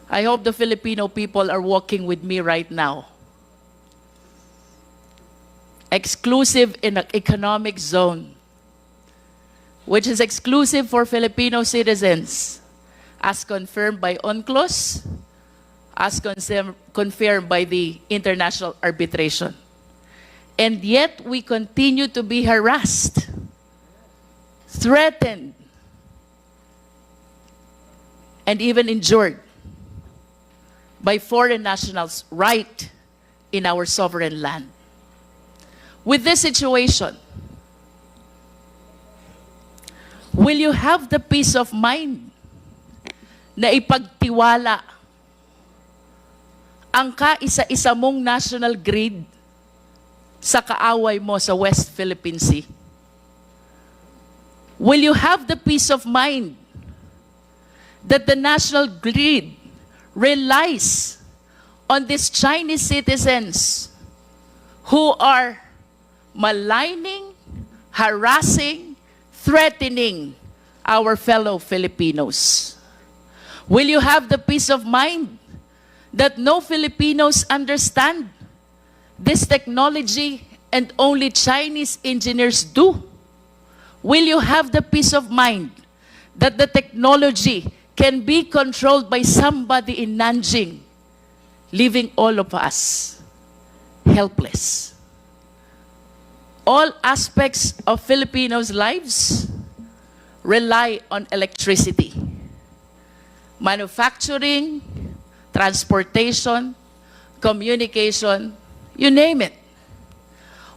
I hope the Filipino people are walking with me right now. Exclusive in an economic zone, which is exclusive for Filipino citizens, as confirmed by UNCLOS, as confirmed by the international arbitration. And yet we continue to be harassed, threatened, and even injured by foreign nationals right in our sovereign land. With this situation, will you have the peace of mind na ipagtiwala ang kaisa-isa mong national grid sa kaaway mo sa West Philippine Sea? Will you have the peace of mind that the national grid relies on these Chinese citizens who are maligning, harassing, threatening our fellow Filipinos? Will you have the peace of mind that no Filipinos understand this technology and only Chinese engineers do? Will you have the peace of mind that the technology can be controlled by somebody in Nanjing, leaving all of us helpless? All aspects of Filipinos' lives rely on electricity. Manufacturing, transportation, communication, you name it.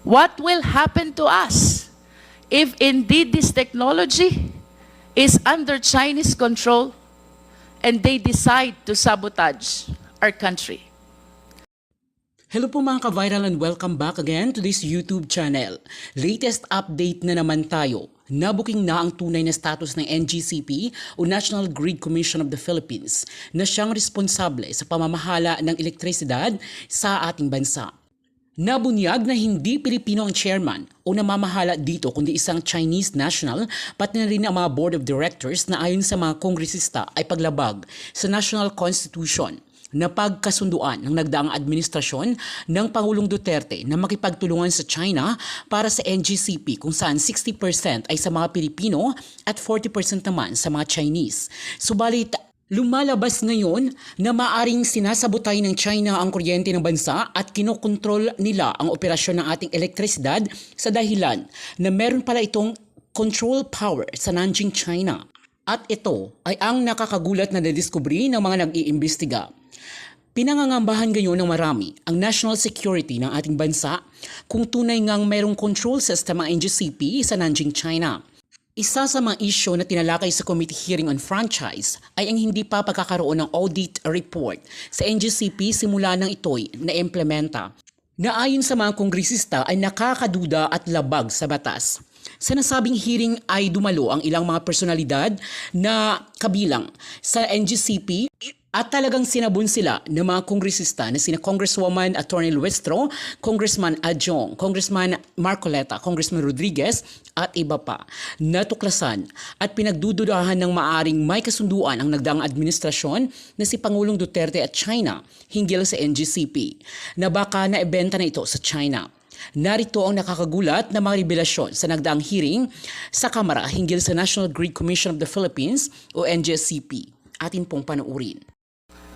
What will happen to us if indeed this technology is under Chinese control and they decide to sabotage our country? Hello po mga ka-viral and welcome back again to this YouTube channel. Latest update na naman tayo. Nabuking na ang tunay na status ng NGCP o National Grid Commission of the Philippines na siyang responsable sa pamamahala ng elektrisidad sa ating bansa. Nabunyag na hindi Pilipino ang chairman o namamahala dito kundi isang Chinese national, pati na rin ang mga board of directors na ayon sa mga kongresista ay paglabag sa National Constitution na pagkasunduan ng nagdaang administrasyon ng Pangulong Duterte na makipagtulungan sa China para sa NGCP kung saan 60% ay sa mga Pilipino at 40% naman sa mga Chinese. Subalit, lumalabas ngayon na maaring sinasabotay ng China ang kuryente ng bansa at kinokontrol nila ang operasyon ng ating elektrisidad sa dahilan na meron pala itong control power sa Nanjing, China. At ito ay ang nakakagulat na nadiskubre ng mga nag-iimbestiga. Pinangangambahan ngayon ng marami ang national security ng ating bansa kung tunay ngang mayroong control system ang NGCP sa Nanjing, China. Isa sa mga isyu na tinalakay sa Committee Hearing on Franchise ay ang hindi pa pagkakaroon ng audit report sa NGCP simula nang ito'y na-implementa, na ayon sa mga kongresista ay nakakaduda at labag sa batas. Sa nasabing hearing ay dumalo ang ilang mga personalidad na kabilang sa NGCP at talagang sinabon sila ng mga kongresista na sina Congresswoman Attorney Luestro, Congressman Adjong, Congressman Marcoleta, Congressman Rodriguez at iba pa. Natuklasan at pinagdududahan ng maaring may kasunduan ang nagdaang administrasyon na si Pangulong Duterte at China hinggil sa NGCP na baka naibenta na ito sa China. Narito ang nakakagulat na mga revelasyon sa nagdaang hearing sa Kamara hinggil sa National Grid Commission of the Philippines o NGCP. Atin pong panoorin.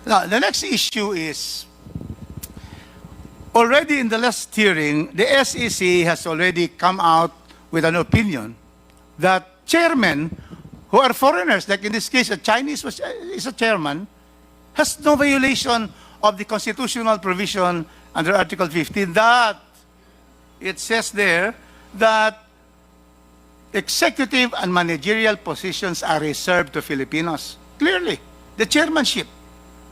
Now, the next issue is, already in the last hearing, the SEC has already come out with an opinion that chairmen who are foreigners, like in this case a Chinese is a chairman, has no violation of the constitutional provision under Article 15 that it says there that executive and managerial positions are reserved to Filipinos. Clearly, the chairmanship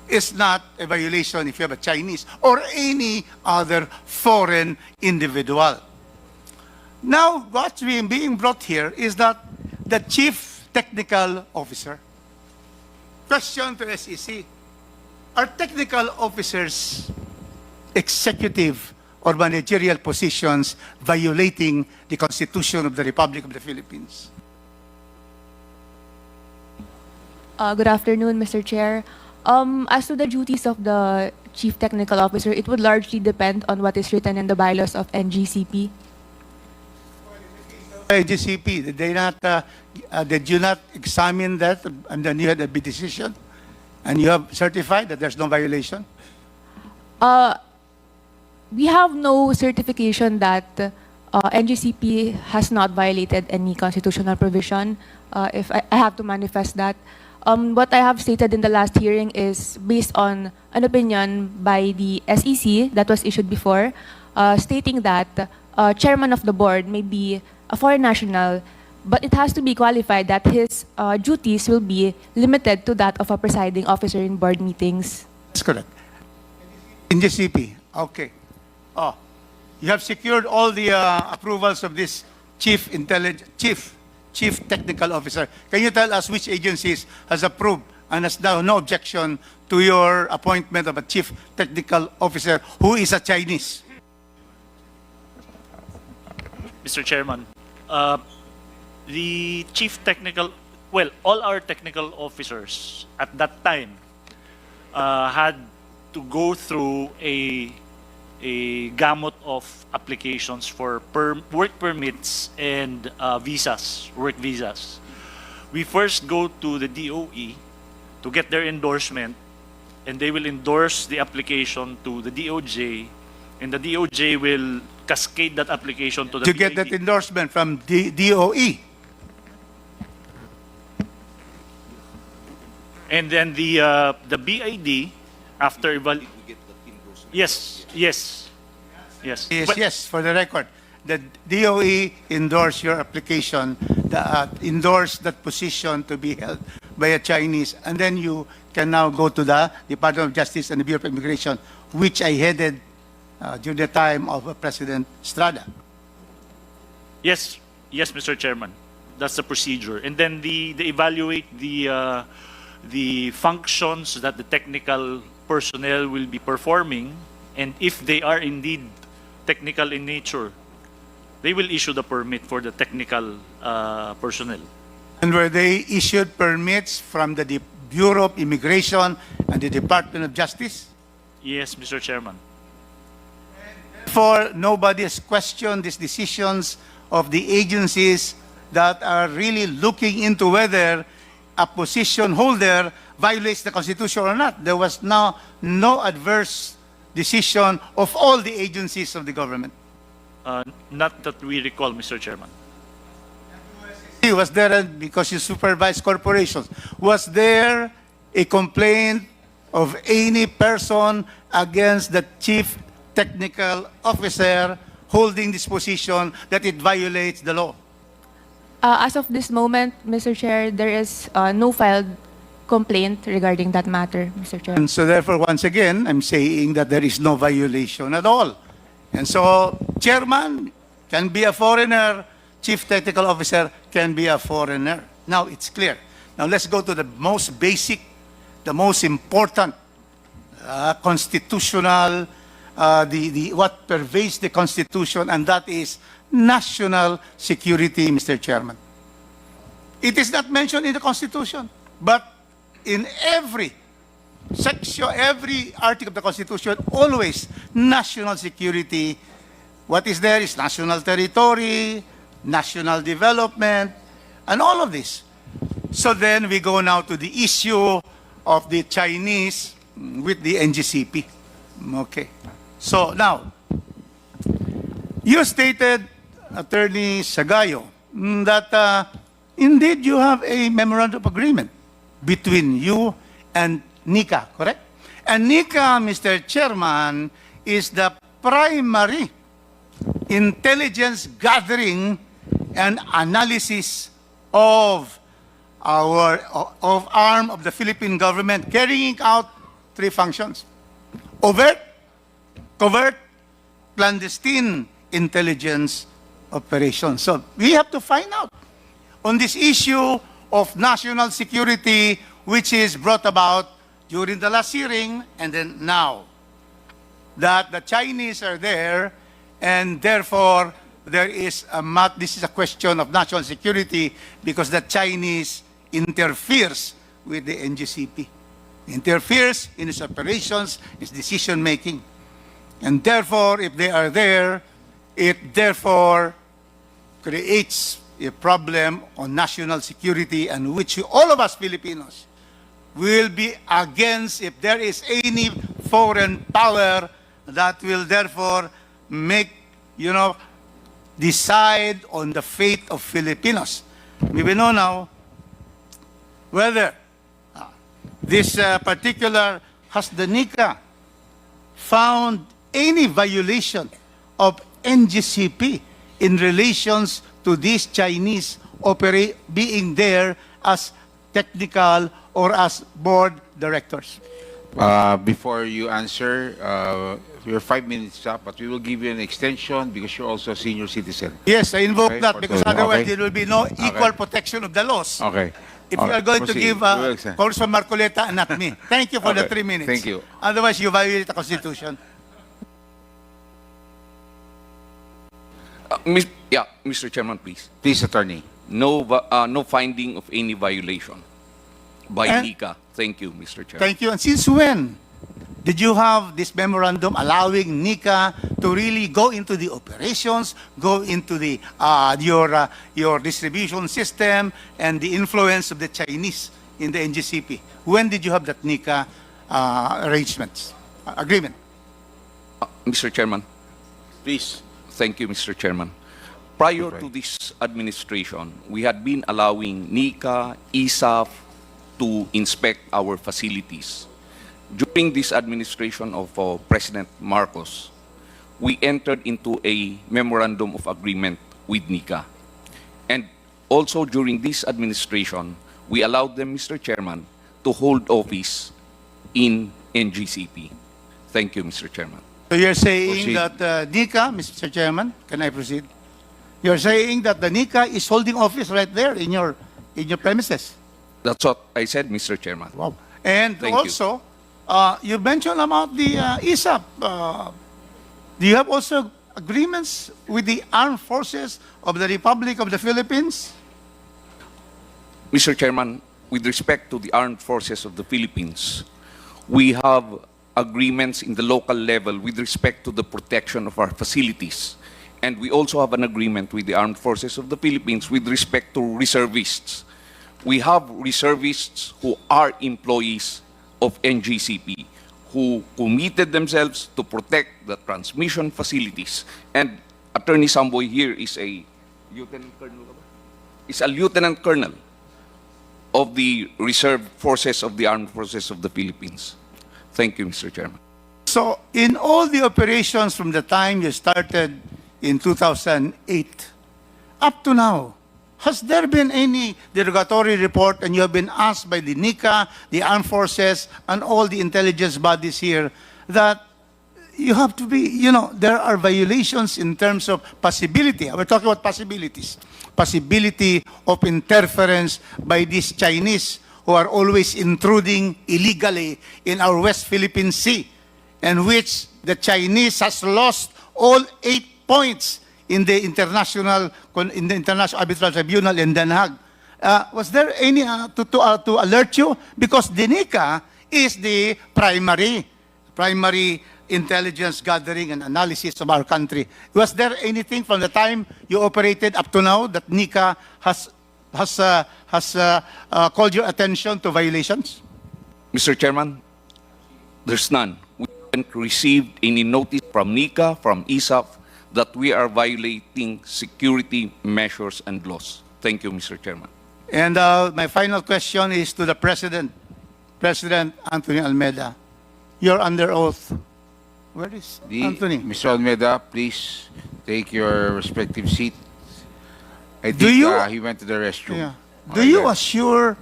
is not a violation if you have a Chinese or any other foreign individual. Now, what's being brought here is that the chief technical officer. Question to SEC. Are technical officers executive or managerial positions violating the Constitution of the Republic of the Philippines? Good afternoon, Mr. Chair. As to the duties of the Chief Technical Officer, it would largely depend on what is written in the bylaws of NGCP. GCP, did you not examine that and then you had a big decision and you have certified that there's no violation? We have no certification that NGCP has not violated any constitutional provision. If I have to manifest that. What I have stated in the last hearing is based on an opinion by the SEC that was issued before, stating that chairman of the board may be a foreign national, but it has to be qualified that his duties will be limited to that of a presiding officer in board meetings. That's correct. In GCP, okay. Oh, you have secured all the approvals of this chief technical officer. Can you tell us which agencies has approved and has now no objection to your appointment of a chief technical officer who is a Chinese? Mr. Chairman, the chief technical, well, all our technical officers at that time had to go through a gamut of applications for work permits and visas, work visas. We first go to the DOE to get their endorsement, and they will endorse the application to the DOJ, and the DOJ will cascade that application to the To get BID. that endorsement from DOE. And then the BID, after yes. Yes, But- yes, for the record. The DOE endorsed your application, endorsed that position to be held by a Chinese, and then you can now go to the Department of Justice and the Bureau of Immigration, which I headed during the time of President Estrada. Yes, Mr. Chairman. That's the procedure. And then they evaluate the functions that the technical personnel will be performing, and if they are indeed technical in nature, they will issue the permit for the technical personnel. And were they issued permits from the Bureau of Immigration and the Department of Justice? Yes, Mr. Chairman. For nobody has questioned these decisions of the agencies that are really looking into whether a position holder violates the Constitution or not. There was no adverse decision of all the agencies of the government. Not that we recall, Mr. Chairman. Was there, because you supervise corporations, was there a complaint of any person against the chief technical officer holding this position that it violates the law? As of this moment, Mr. Chair, there is no filed complaint regarding that matter, Mr. Chair. And so therefore, once again, I'm saying that there is no violation at all. And so, chairman can be a foreigner, chief technical officer can be a foreigner. Now, it's clear. Now, let's go to the most basic, the most important constitutional, what pervades the Constitution, and that is national security, Mr. Chairman. It is not mentioned in the Constitution, but in every section, every article of the Constitution, always national security. What is there is national territory, national development, and all of this. So then we go now to the issue of the Chinese with the NGCP. Okay. So now, you stated, Attorney Sagayo, that indeed you have a memorandum of agreement between you and NICA, correct? And NICA, Mr. Chairman, is the primary intelligence gathering and analysis of arm of the Philippine government, carrying out three functions: overt, covert, clandestine intelligence operations. So we have to find out on this issue of national security, which is brought about during the last hearing and then now, that the Chinese are there, and therefore there is this is a question of national security because the Chinese interferes with the NGCP. interferes in its operations, its decision-making. And therefore, if they are there, it therefore creates a problem on national security, and which all of us Filipinos will be against if there is any foreign power that will therefore make, decide on the fate of Filipinos. We will know now whether this particular, has the NICA found any violation of NGCP in relations to these Chinese being there as technical or as board directors? Before you answer, you're 5 minutes up, but we will give you an extension because you're also a senior citizen. Yes, I invoke Okay, that for because two. otherwise Okay. there will be no equal protection of the laws. Okay. If you are going to Proceed. give We will extend. Congressman Marcoleta and not me. Thank you for the Okay. 3 minutes. Thank you. Otherwise, you violate the Constitution. Mr. Chairman, please. Please, attorney. No finding of any violation by And- NICA. Thank you, Mr. Chairman. Thank you. And since when did you have this memorandum allowing NICA to really go into the operations, go into the your distribution system and the influence of the Chinese in the NGCP? When did you have that NICA agreement? Mr. Chairman, Please. thank you, Mr. Chairman. Prior to this administration, we had been allowing NICA, ISAF to inspect our facilities. During this administration of President Marcos, we entered into a memorandum of agreement with NICA. And also during this administration, we allowed them, Mr. Chairman, to hold office in NGCP. Thank you, Mr. Chairman. So you're saying Proceed. that NICA, Mr. Chairman, can I proceed? You're saying that the NICA is holding office right there in your premises. That's what I said, Mr. Chairman. Wow. And Thank you. also, you mentioned about the ISAP. Do you have also agreements with the armed forces of the Republic of the Philippines? Mr. Chairman, with respect to the armed forces of the Philippines, we have agreements in the local level with respect to the protection of our facilities. And we also have an agreement with the armed forces of the Philippines with respect to reservists. We have reservists who are employees of NGCP who committed themselves to protect the transmission facilities. And Attorney Samboy here is a lieutenant colonel, lieutenant colonel of the reserve forces of the armed forces of the Philippines. Thank you, Mr. Chairman. So in all the operations from the time you started in 2008 up to now, has there been any derogatory report and you have been asked by the NICA, the armed forces, and all the intelligence bodies here that you have to be, there are violations in terms of possibility. We're talking about possibilities. Possibility of interference by these Chinese who are always intruding illegally in our West Philippine Sea, and which the Chinese has lost all 8 points in the International Arbitral Tribunal in Den Haag. Was there any to alert you? Because the NICA is the primary intelligence gathering and analysis of our country. Was there anything from the time you operated up to now that NICA has called your attention to violations? Mr. Chairman, there's none. We haven't received any notice from NICA, from ISAF, that we are violating security measures and laws. Thank you, Mr. Chairman. And my final question is to the President, President Anthony Almeida. You're under oath. Where is Anthony? Mr. Almeida, please take your respective seat. I Do think you- he went to the restroom. Yeah. Do you Yeah. assure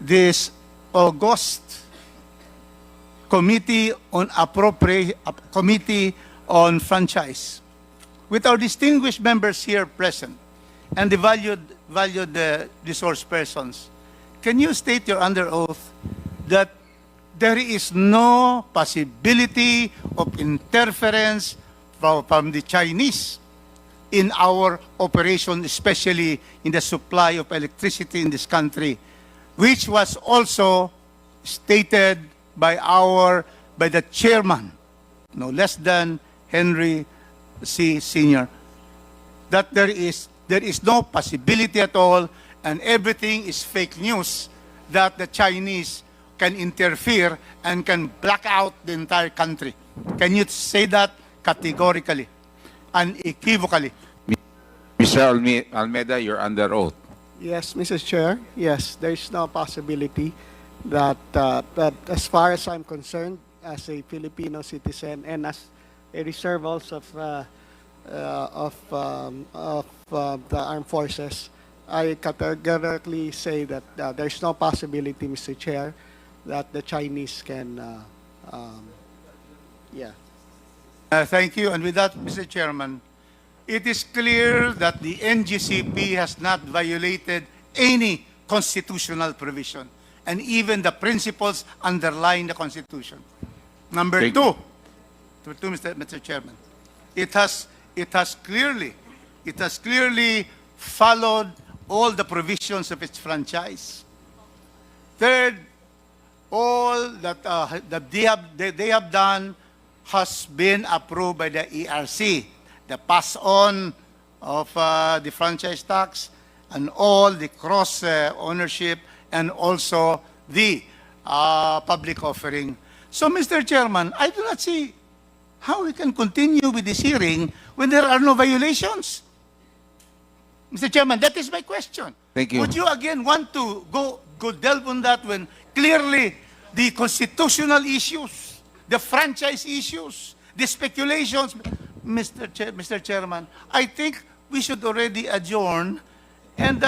this august committee on franchise, with our distinguished members here present and the valued resource persons, can you state you're under oath that there is no possibility of interference from the Chinese in our operation, especially in the supply of electricity in this country, which was also stated by the chairman, no less than Henry C. Sr., that there is no possibility at all, and everything is fake news, that the Chinese can interfere and can black out the entire country. Can you say that categorically, unequivocally? Mr. Almeida, you're under oath. Yes, Mrs. Chair. Yes, there is no possibility that, but as far as I'm concerned, as a Filipino citizen and as a reserve also of the armed forces, I categorically say that there's no possibility, Mr. Chair, that the Chinese can, yeah. Thank you. And with that, Mr. Chairman, it is clear that the NGCP has not violated any constitutional provision and even the principles underlying the Constitution. Number Thank two, Mr. Chairman, it has clearly followed all the provisions of its franchise. Third, all that they have done has been approved by the ERC. The pass-on of the franchise tax and all the cross-ownership and also the public offering. So, Mr. Chairman, I do not see how we can continue with this hearing when there are no violations. Mr. Chairman, that is my question. Thank you. Would you again want to go delve on that when clearly the constitutional issues, the franchise issues, the speculations, Mr. Chairman, I think we should already adjourn and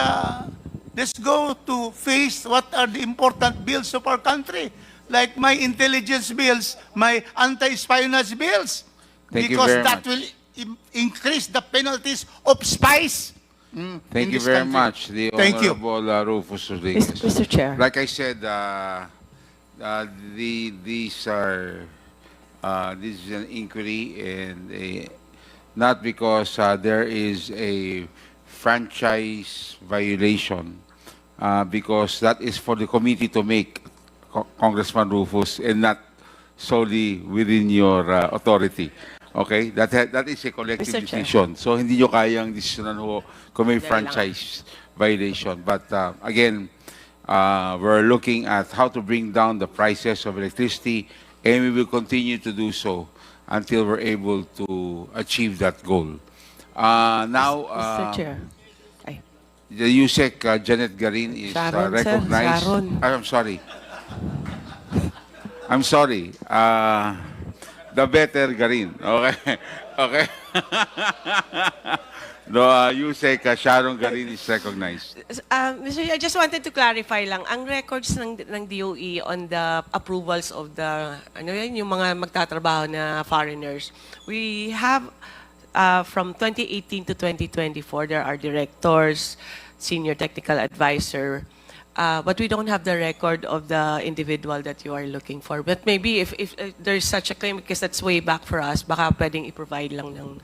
let's go to face what are the important bills of our country, like my intelligence bills, my anti-espionage bills, Thank you because very that much. will increase the penalties of spies. Thank in you this very country. much, the Thank you. Honorable Rufus Rodriguez. Mr. Chair. Like I said, these are this is an inquiry, and not because there is a franchise violation, because that is for the committee to make, Congressman Rufus, and not solely within your authority. Okay? That is a collective Mr. Chair. decision. So hindi nyo kayang desisyonan ho kung may franchise violation. But again, we're looking at how to bring down the prices of electricity, and we will continue to do so until we're able to achieve that goal. Now, Mr. Chair. Ay, the USEC Janet Garin is Sharon, sir. recognized. Sharon. I'm sorry. I'm sorry. The better Garin. Okay. Okay. No, USEC Sharon Garin is recognized. Mr. Chair, I just wanted to clarify lang, ang records ng DOE on the approvals of the, ano yan, yung mga magtatrabaho na foreigners, we have from 2018 to 2024, there are directors, senior technical advisor, but we don't have the record of the individual that you are looking for. But maybe if there's such a claim, because that's way back for us, baka pwedeng i-provide lang ng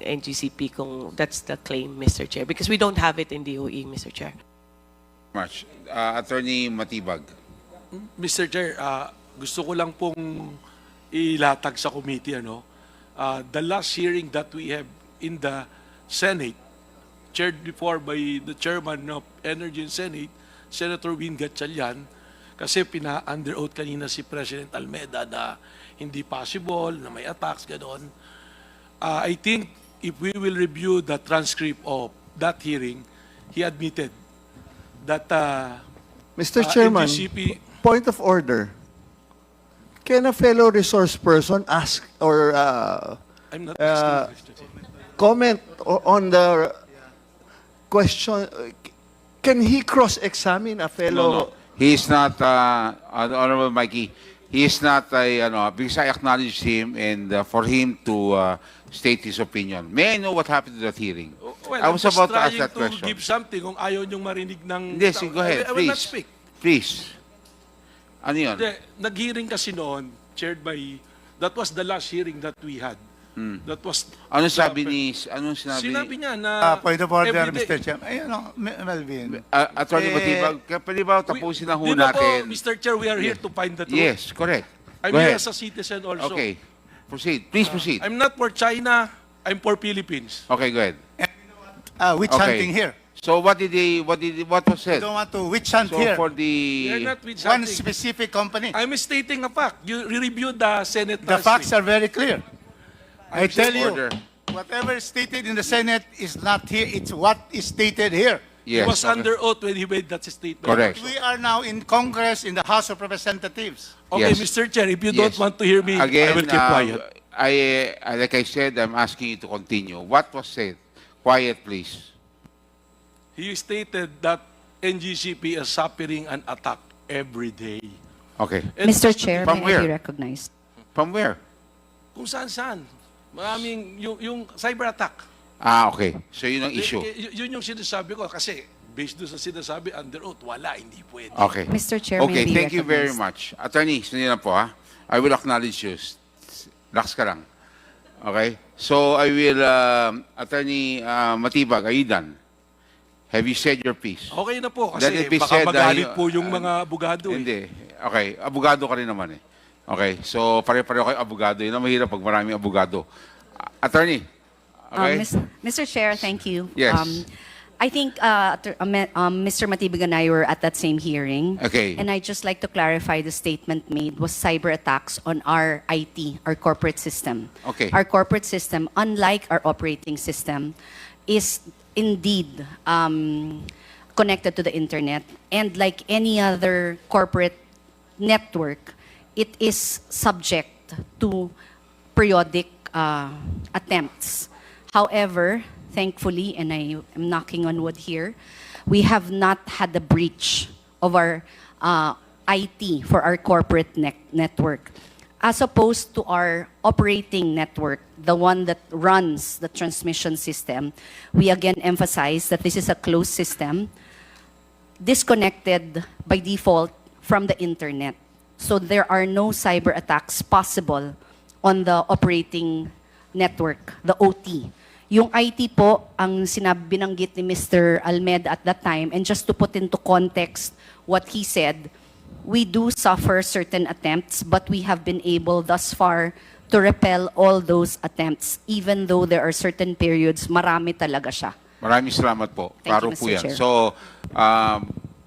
NGCP kung that's the claim, Mr. Chair. Because we don't have it in DOE, Mr. Chair. Much. Attorney Matibag. Mr. Chair, gusto ko lang pong ilatag sa committee, the last hearing that we have in the Senate, chaired before by the chairman of Energy and Senate, Senator Win Gatchalian, kasi pina-under oath kanina si President Almeida na hindi possible, na may attacks, gano'n. I think if we will review the transcript of that hearing, he admitted that Mr. Chairman, NGCP point of order. Can a fellow resource person ask or I'm not asking questions. comment on the question? Can he cross-examine a fellow? No. He is not, Honorable Mikey, he is not, because I acknowledge him and for him to state his opinion. May I know what happened to that hearing? Well, I was I'm just about to ask trying that question. give something kung ayaw niyong marinig ng... Yes, go ahead, I will not please. speak. Please. Ano yun? Nag-hearing kasi noon, chaired by... That was the last hearing that we had That was... Ano sabi ni, anong sinabi? Sinabi niya na... Point of order, everyday- Mr. Chairman. Ayun, Melvin. Attorney Eh, Matibag, pwede ba tapusin na ho Di ba po, natin? Mr. Chair, we are here to find the truth. Yes, correct. I'm Go here ahead. as a citizen also. Okay, proceed. Please proceed. I'm not for China, I'm for Philippines. Okay, go ahead. Witch Okay. hunting here. So what was You said? don't want to witch hunt So here. for We are the, not with One something. specific company. I'm stating a fact. You reviewed the Senate The last facts week. are very clear. I tell you, order. whatever is stated in the Senate is not here. It's what is stated here. He yes, was under oath when he made that statement. Correct. We are now in Congress, in the House of Representatives. Okay, Yes. Mr. Chair, if you don't Yes. want to hear me, I will keep quiet. Like I said, I'm asking you to continue. What was said? Quiet, please. He stated that NGCP is suffering an attack every day. Okay. And Mr. just to Chair, From may I where? be recognized? From where? Kung saan-saan. Maraming yung cyber attack. Okay. So yun ang issue. Yun yung sinasabi ko kasi based doon sa sinasabi under oath, wala, hindi pwede. Okay. Mr. Chair, may Okay, be thank you very recognized. much. Attorney, sundin na po ha. I will acknowledge you. Relax ka lang. Okay? So I will, Attorney Matibag, are you done? Have you said your piece? Okay na po That kasi it be baka said, magalit po yung mga abogado. Hindi. Okay, abogado ka rin naman eh. Okay, so pare-pareho kayo abogado. Yun ang mahirap pag maraming abogado. Attorney, okay? Mr. Chair, thank you. Yes. I think Mr. Matibag and I were at that same hearing. Okay. And I'd just like to clarify the statement made was cyber attacks on our IT, our corporate system. Okay. Our corporate system, unlike our operating system, is indeed connected to the internet. And like any other corporate network, it is subject to periodic attempts. However, thankfully, and I am knocking on wood here, we have not had a breach of our IT for our corporate network. As opposed to our operating network, the one that runs the transmission system, we again emphasize that this is a closed system, disconnected by default from the internet. So there are no cyber attacks possible on the operating network, the OT. Yung IT po, ang binanggit ni Mr. Almed at that time, and just to put into context what he said, we do suffer certain attempts, but we have been able thus far to repel all those attempts, even though there are certain periods, marami talaga siya. Maraming salamat po. Thank Klaro you, po Mr. yan. Chair. So,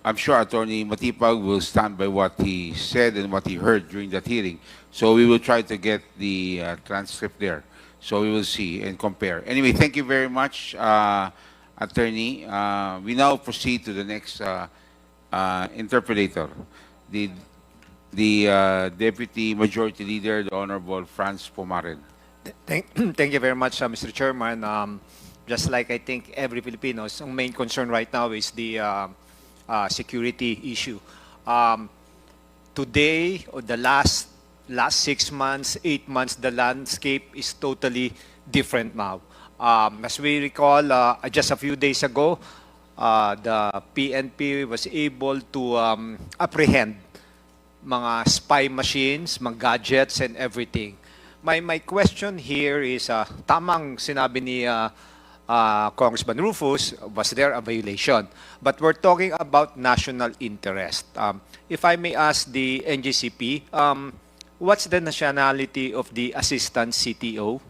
I'm sure Attorney Matipag will stand by what he said and what he heard during that hearing. So we will try to get the transcript there. So we will see and compare. Anyway, thank you very much, Attorney. We now proceed to the next interpolator, the Deputy Majority Leader, the Honorable Franz Pomarin. Thank you very much, Mr. Chairman. Just like I think every Filipino's main concern right now is the security issue. Today, or the last 6 months, 8 months, the landscape is totally different now. As we recall, just a few days ago, the PNP was able to apprehend mga spy machines, mga gadgets, and everything. My question here is, tamang sinabi ni Congressman Rufus, was there a violation? But we're talking about national interest. If I may ask the NGCP, what's the nationality of the assistant CTO?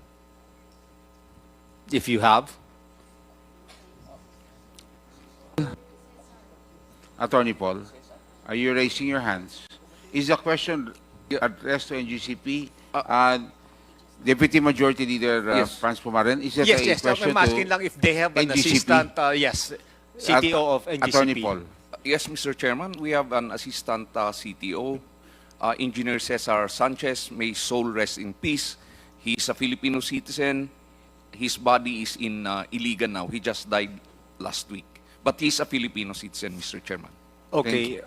If you have. Attorney Paul, are you raising your hands? Is the question addressed to NGCP? Deputy Majority Leader Yes. Franz Pomarin, is that Yes, a yes. question I'm asking to lang if they have an NGCP? assistant, yes, CTO of NGCP. Attorney Paul. Yes, Mr. Chairman, we have an assistant CTO, Engineer Cesar Sanchez. May his soul rest in peace. He is a Filipino citizen. His body is in Iligan now. He just died last week. But he's a Filipino citizen, Mr. Chairman. Okay.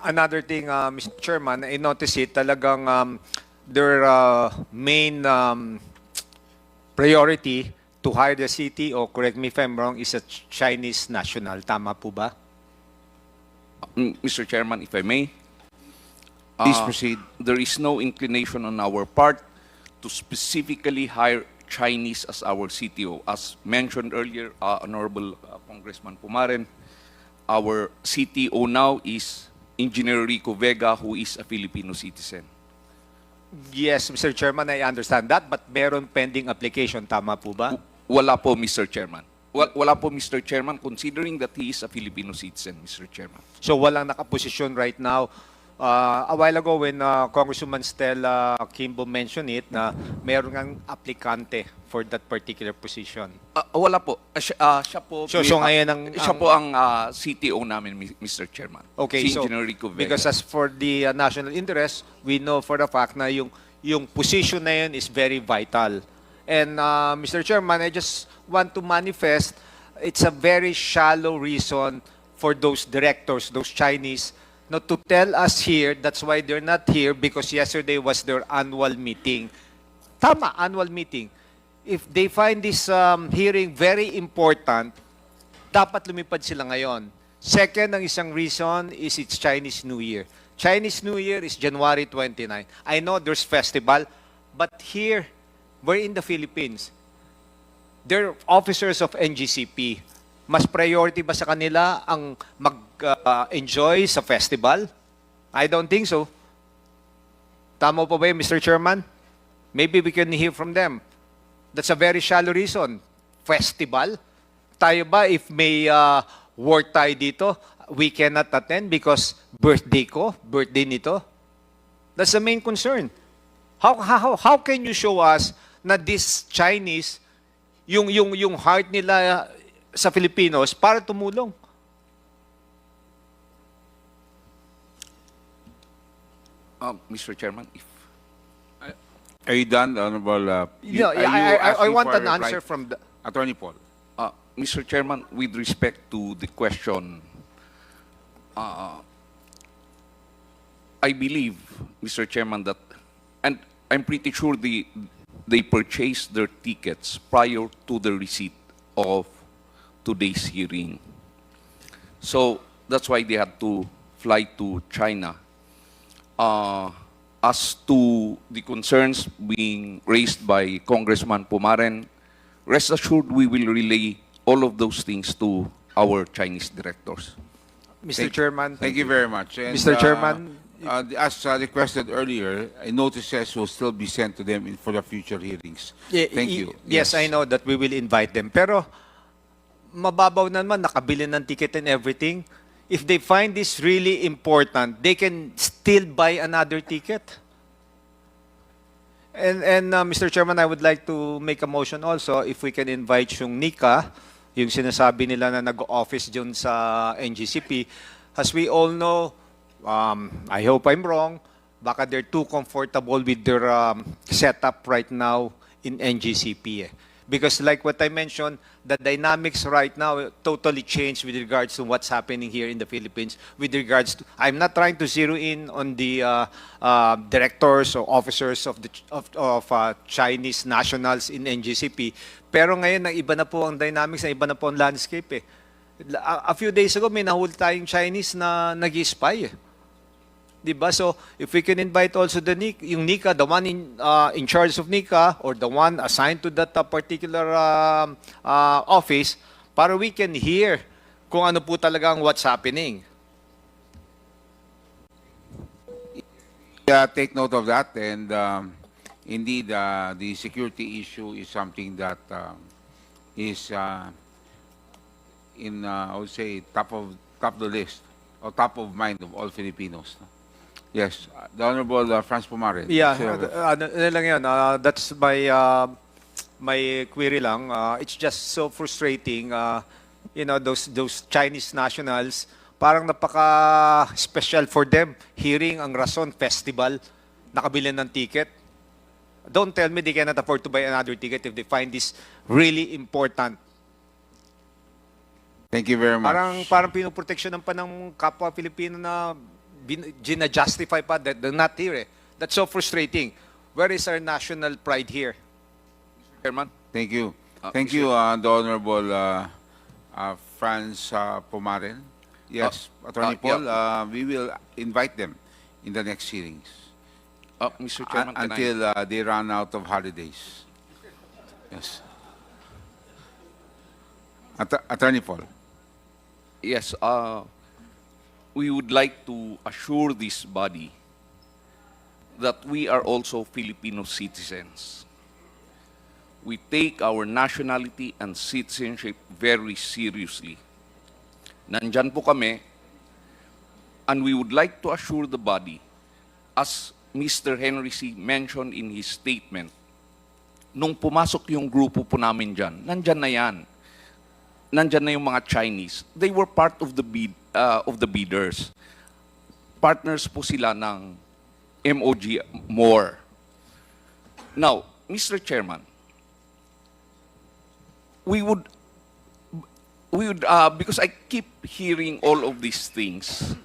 Another thing, Mr. Chairman, I notice it talagang their main priority to hire the CTO, correct me if I'm wrong, is a Chinese national. Tama po ba? Mr. Chairman, if I may. Please proceed. There is no inclination on our part to specifically hire Chinese as our CTO. As mentioned earlier, Honorable Congressman Pumaren, our CTO now is Engineer Rico Vega, who is a Filipino citizen. Yes, Mr. Chairman, I understand that, but meron pending application, tama po ba? Wala po, Mr. Chairman. Wala po, Mr. Chairman, considering that he is a Filipino citizen, Mr. Chairman. So walang nakaposisyon right now. A while ago when Congresswoman Stella Kimbo mentioned it, na meron ngang aplikante for that particular position. Wala po. Siya po, So ngayon siya po ang CTO namin, Mr. Chairman. Okay, Si so Engineer Rico Vega. because as for the national interest, we know for the fact na yung position na yun is very vital. And Mr. Chairman, I just want to manifest, it's a very shallow reason for those directors, those Chinese, not to tell us here, that's why they're not here, because yesterday was their annual meeting. Tama, annual meeting. If they find this hearing very important, dapat lumipad sila ngayon. Second, ang isang reason is it's Chinese New Year. Chinese New Year is January 29. I know there's festival, but here, we're in the Philippines. They're officers of NGCP. Mas priority ba sa kanila ang mag-enjoy sa festival? I don't think so. Tama po ba yun, Mr. Chairman? Maybe we can hear from them. That's a very shallow reason. Festival? Tayo ba, if may work tayo dito, we cannot attend because birthday ko, birthday nito? That's the main concern. How can you show us na this Chinese, yung heart nila sa Filipinos para tumulong? Mr. Chairman, if Are you done, Honorable? I want an answer from the Attorney Paul. Mr. Chairman, with respect to the question, I believe, Mr. Chairman, that, and I'm pretty sure they purchased their tickets prior to the receipt of today's hearing. So that's why they had to fly to China. As to the concerns being raised by Congressman Pumaren, rest assured we will relay all of those things to our Chinese directors. Mr. Chairman. Thank you very much. And, Mr. Chairman. As requested earlier, notices will still be sent to them for the future hearings. Thank you. Yes, I know that we will invite them. Pero mababaw naman, nakabili ng ticket and everything. If they find this really important, they can still buy another ticket. And Mr. Chairman, I would like to make a motion also if we can invite yung NICA, yung sinasabi nila na nag-office dyan sa NGCP. As we all know, I hope I'm wrong, baka they're too comfortable with their setup right now in NGCP. Because like what I mentioned, the dynamics right now totally changed with regards to what's happening here in the Philippines. With regards to, I'm not trying to zero in on the directors or officers of Chinese nationals in NGCP. Pero ngayon, iba na po ang dynamics, iba na po ang landscape. A few days ago, may nahuli tayong Chinese na nag-spy. Diba? So, if we can invite also the yung NICA, the one in charge of NICA, or the one assigned to that particular office, para we can hear kung ano po talaga ang what's happening. Take note of that, and indeed, the security issue is something that is in, I would say, top of the list, or top of mind of all Filipinos. Yes, the Honorable Franz Pumaren. Yeah, ano lang yun, that's my query lang. It's just so frustrating, you know, those Chinese nationals, parang napaka-special for them, hearing ang Rason Festival, nakabili ng ticket. Don't tell me they cannot afford to buy another ticket if they find this really important. Thank you very much. Parang pinoproteksyonan pa ng kapwa Pilipino na gina-justify pa that they're not here. That's so frustrating. Where is our national pride here? Chairman? Thank you. Thank you, the Honorable Franz Pumaren. Yes, Attorney Paul, we will invite them in the next hearings. Mr. Chairman, until they run out of holidays. Yes. Attorney Paul. Yes, we would like to assure this body that we are also Filipino citizens. We take our nationality and citizenship very seriously. Nandyan po kami, and we would like to assure the body, as Mr. Henry C. mentioned in his statement, nung pumasok yung grupo po namin dyan, nandyan na yan. Nandyan na yung mga Chinese. They were part of the bidders. Partners po sila ng MOG more. Now, Mr. Chairman, we would because I keep hearing all of these things,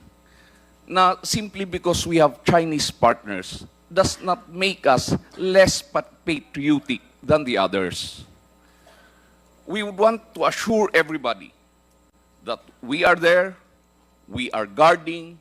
na simply because we have Chinese partners does not make us less patriotic than the others. We would want to assure everybody that we are there, we are guarding,